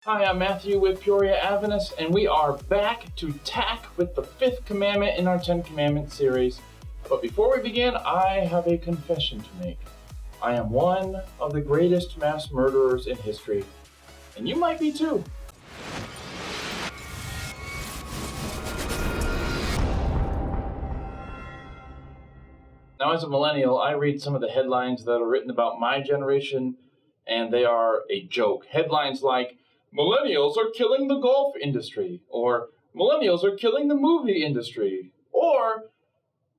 Hi, I'm Matthew with Peoria Adventist, and we are back to tack with the 5th commandment in our 10 Commandments series. But before we begin, I have a confession to make. I am one of the greatest mass murderers in history, and you might be too. Now, as a millennial, I read some of the headlines that are written about my generation, and they are a joke. Headlines like, "Millennials are killing the golf industry," or "Millennials are killing the movie industry," or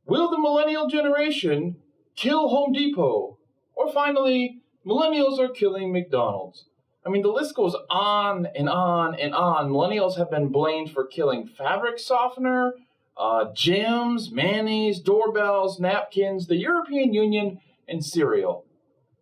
"Will the millennial generation kill Home Depot?" Or finally, "Millennials are killing McDonald's." I mean, the list goes on and on and on. Millennials have been blamed for killing fabric softener, gyms, mayonnaise, doorbells, napkins, the European Union, and cereal.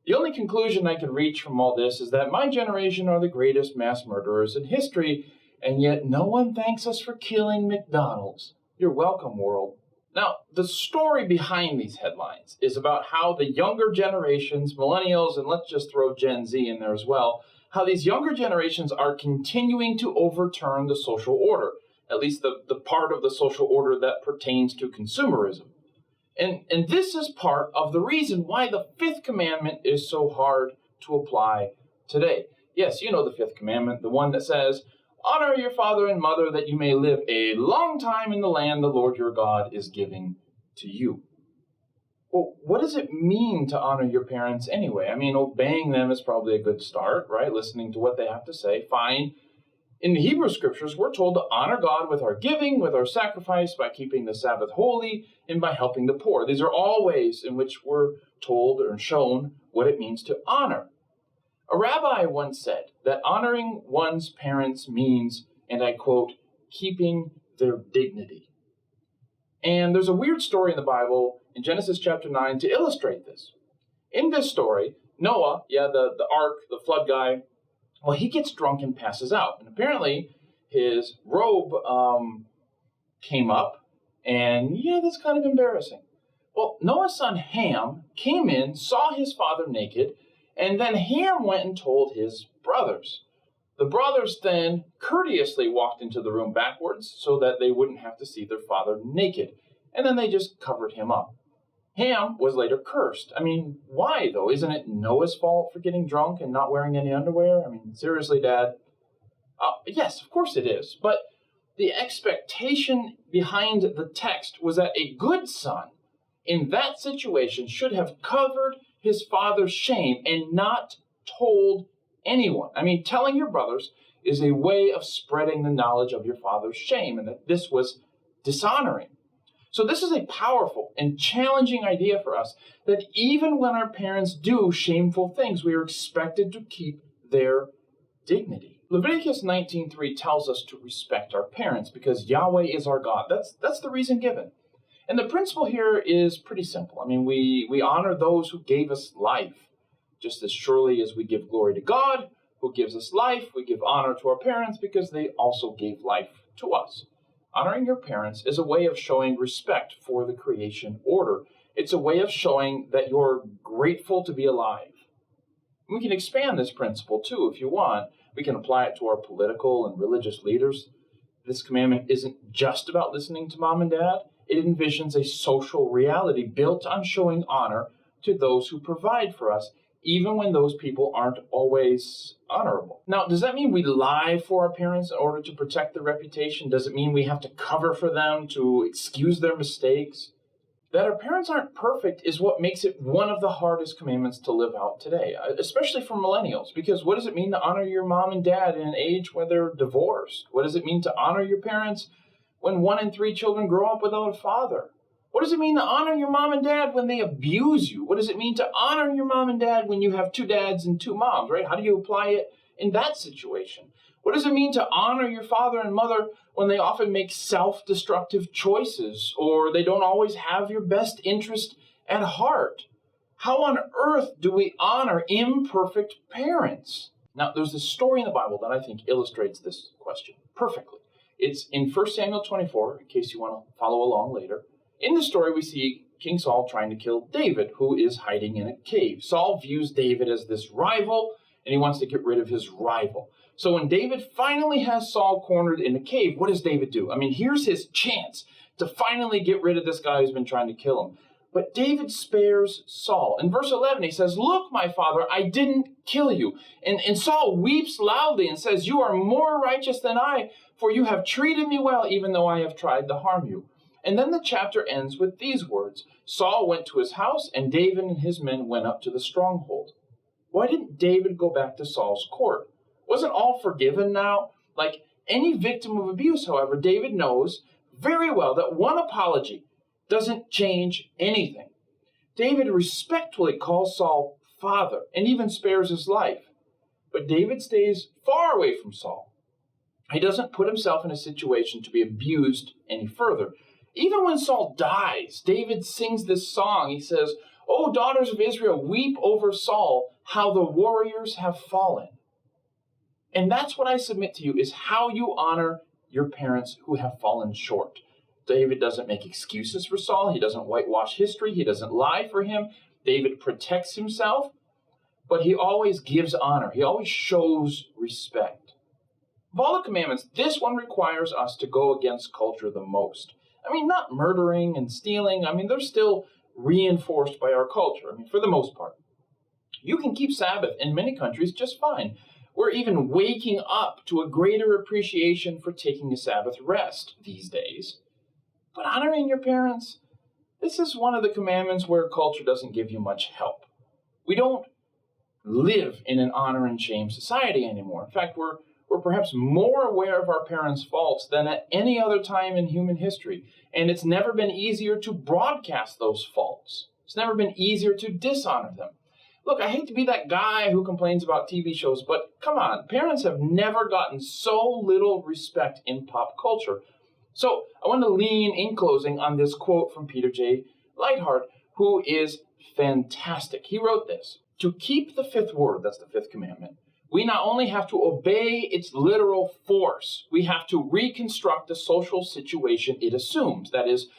The only conclusion I can reach from all this is that my generation are the greatest mass murderers in history, and yet no one thanks us for killing McDonald's. You're welcome, world. Now, the story behind these headlines is about how the younger generations, millennials, and let's just throw Gen Z in there as well, how these younger generations are continuing to overturn the social order, at least the part of the social order that pertains to consumerism. And this is part of the reason why the 5th commandment is so hard to apply today. Yes, you know the 5th commandment, the one that says, "Honor your father and mother that you may live a long time in the land the Lord your God is giving to you." Well, what does it mean to honor your parents anyway? I mean, obeying them is probably a good start, right? Listening to what they have to say, fine. In the Hebrew scriptures, we're told to honor God with our giving, with our sacrifice, by keeping the Sabbath holy, and by helping the poor. These are all ways in which we're told or shown what it means to honor. A rabbi once said that honoring one's parents means, and I quote, "keeping their dignity." And there's a weird story in the Bible in Genesis chapter 9 to illustrate this. In this story, Noah, the ark, the flood guy, well, he gets drunk and passes out. And apparently his robe came up, and that's kind of embarrassing. Well, Noah's son Ham came in, saw his father naked, and then Ham went and told his brothers. The brothers then courteously walked into the room backwards so that they wouldn't have to see their father naked. And then they just covered him up. Ham was later cursed. I mean, why, though? Isn't it Noah's fault for getting drunk and not wearing any underwear? I mean, seriously, Dad? Yes, of course it is. But the expectation behind the text was that a good son in that situation should have covered his father's shame and not told anyone. I mean, telling your brothers is a way of spreading the knowledge of your father's shame, and that this was dishonoring. So this is a powerful and challenging idea for us, that even when our parents do shameful things, we are expected to keep their dignity. Leviticus 19:3 tells us to respect our parents because Yahweh is our God. That's the reason given. And the principle here is pretty simple. I mean, we honor those who gave us life. Just as surely as we give glory to God, who gives us life, we give honor to our parents because they also gave life to us. Honoring your parents is a way of showing respect for the creation order. It's a way of showing that you're grateful to be alive. We can expand this principle too if you want. We can apply it to our political and religious leaders. This commandment isn't just about listening to mom and dad. It envisions a social reality built on showing honor to those who provide for us, even when those people aren't always honorable. Now, does that mean we lie for our parents in order to protect their reputation? Does it mean we have to cover for them to excuse their mistakes? That our parents aren't perfect is what makes it one of the hardest commandments to live out today, especially for millennials, because what does it mean to honor your mom and dad in an age where they're divorced? What does it mean to honor your parents when 1 in 3 children grow up without a father? What does it mean to honor your mom and dad when they abuse you? What does it mean to honor your mom and dad when you have 2 dads and 2 moms, right? How do you apply it in that situation? What does it mean to honor your father and mother when they often make self-destructive choices or they don't always have your best interest at heart? How on earth do we honor imperfect parents? Now, there's a story in the Bible that I think illustrates this question perfectly. It's in 1 Samuel 24, in case you want to follow along later. In the story, we see King Saul trying to kill David, who is hiding in a cave. Saul views David as this rival, and he wants to get rid of his rival. So when David finally has Saul cornered in a cave, what does David do? I mean, here's his chance to finally get rid of this guy who's been trying to kill him. But David spares Saul. In verse 11, he says, "Look, my father, I didn't kill you." And Saul weeps loudly and says, "You are more righteous than I, for you have treated me well, even though I have tried to harm you." And then the chapter ends with these words: "Saul went to his house, and David and his men went up to the stronghold." Why didn't David go back to Saul's court? Wasn't all forgiven now? Like any victim of abuse, however, David knows very well that one apology doesn't change anything. David respectfully calls Saul father and even spares his life. But David stays far away from Saul. He doesn't put himself in a situation to be abused any further. Even when Saul dies, David sings this song. He says, "O daughters of Israel, weep over Saul, how the warriors have fallen." And that's what I submit to you is how you honor your parents who have fallen short. David doesn't make excuses for Saul. He doesn't whitewash history. He doesn't lie for him. David protects himself, but he always gives honor. He always shows respect. Of all the commandments, this one requires us to go against culture the most. I mean, not murdering and stealing. I mean, they're still reinforced by our culture, for the most part. You can keep Sabbath in many countries just fine. We're even waking up to a greater appreciation for taking a Sabbath rest these days. But honoring your parents, this is one of the commandments where culture doesn't give you much help. We don't live in an honor and shame society anymore. In fact, we're perhaps more aware of our parents' faults than at any other time in human history. And it's never been easier to broadcast those faults. It's never been easier to dishonor them. Look, I hate to be that guy who complains about TV shows, but come on, parents have never gotten so little respect in pop culture. So I want to lean in closing on this quote from Peter J. Lightheart, who is fantastic. He wrote this: "To keep the fifth word," that's the fifth commandment, "we not only have to obey its literal force, we have to reconstruct the social situation it assumes. That is,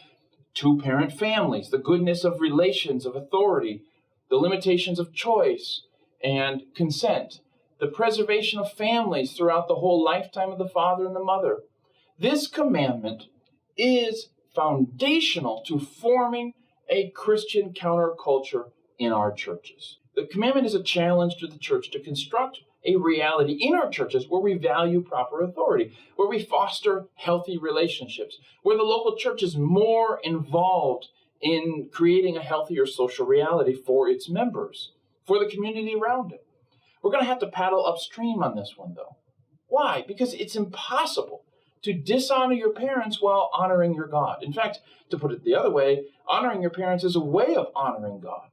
two-parent families, the goodness of relations of authority, the limitations of choice and consent, the preservation of families throughout the whole lifetime of the father and the mother. This commandment is foundational to forming a Christian counterculture in our churches. The commandment is a challenge to the church to construct a reality in our churches where we value proper authority, where we foster healthy relationships, where the local church is more involved in creating a healthier social reality for its members, for the community around it. We're going to have to paddle upstream on this one, though. Why? Because it's impossible to dishonor your parents while honoring your God. In fact, to put it the other way, honoring your parents is a way of honoring God.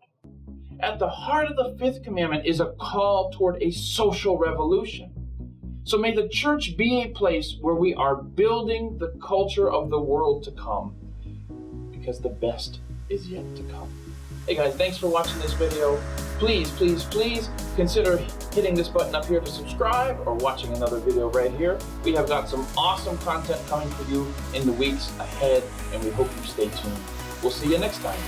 At the heart of the fifth commandment is a call toward a social revolution. So may the church be a place where we are building the culture of the world to come, because the best is yet to come. Hey guys, thanks for watching this video. Please, please, please consider hitting this button up here to subscribe or watching another video right here. We have got some awesome content coming for you in the weeks ahead, and we hope you stay tuned. We'll see you next time.